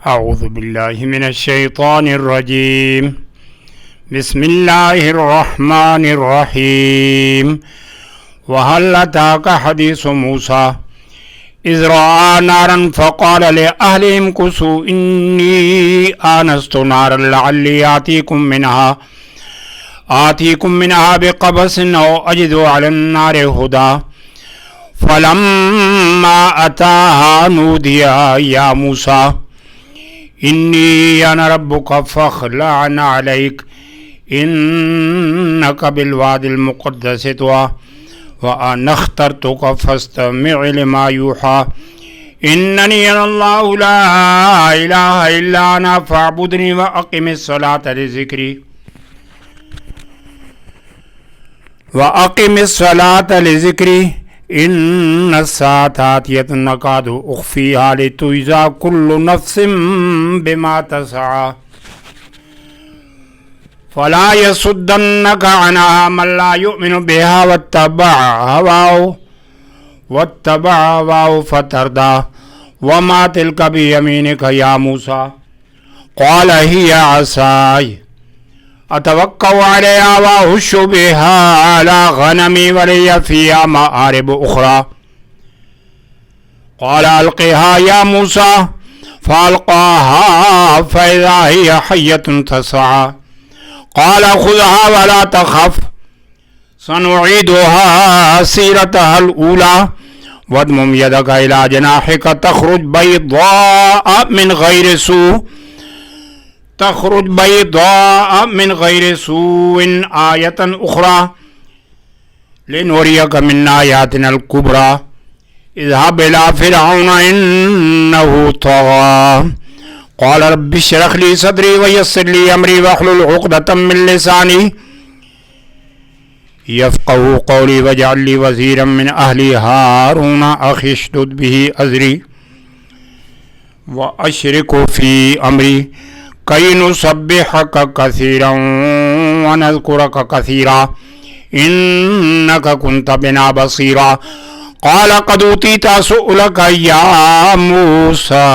अऊज़ु बिल्लाहि मिनश्शैतानिर्रजीम बिस्मिल्लाहिर्रहमानिर्रहीम वहल अताका हदीसु मूसा इज़ रअा नारन फ़क़ाल लिअहलिहिम कुसू इन्नी आनस्तु नारन लअल्ली आतीकुम मिनहा बिक़बसिन औ अजिदु अलन्नारि हुदा फ़लम्मा अताहा नूदिया या मूसा इन्नी अना रब्बुका फ़ख़्लअन अलैक इन्नका बिलवादिल मुक़द्दसि तुवा व अना अख़्तरतुका फ़स्तमिअ लिमा यूहा इन्ननी अनल्लाहु ला इलाहा इल्ला अना फ़अब्दुनी व अक़िमिस सलाता लिज़िक्री इन्ना अस्साअता आतियतुन नकादु उख़फ़ीहा लितुजज़ा कुल्लु नफ़्सिन बिमा तसअा फ़ला यसुद्दन्नका अन्हा मन ला युमिनु बिहा वत्तबअ हवाहु फ़तरदा वमा तिल्का बियमीनिका या मूसा क़ाल हिया असाय अतवक्कउ अलैहा व अहुश्शु बिहा अला गनमी व लिय फ़ीहा मआरिब उख़रा क़ाल अल्क़िहा या मूसा फ़अल्क़ाहा फ़इज़ा हिय हय्यतुन तसअा क़ाल ख़ुज़हा व ला तख़फ़ सनुईदुहा सीरतहल ऊला वद्मुम यदका इला जनाहिका तख़रुज बैज़ाअ मिन गैरि सूइन आयतन उख़रा लिनुरियका मिन आयातिनल कुबरा इज़हब इला फ़िरऔन इन्नहु तग़ा क़ाल रब्बि इश्रह ली सदरी व यस्सिर ली अमरी वहलुल उक़दतम मिन लिसानी यफ़क़हू क़ौली वजअल ली वज़ीरम मिन अहली हारून अख़ी उश्दुद बिही अज़री व अशरिकहु फ़ी अमरी कई नुसब्बिहका कसीरन व नज़कुरका कसीरा इन्नका कुन्त बिना बसीरा क़ाल क़द ऊतीता सुअलका या मूसा।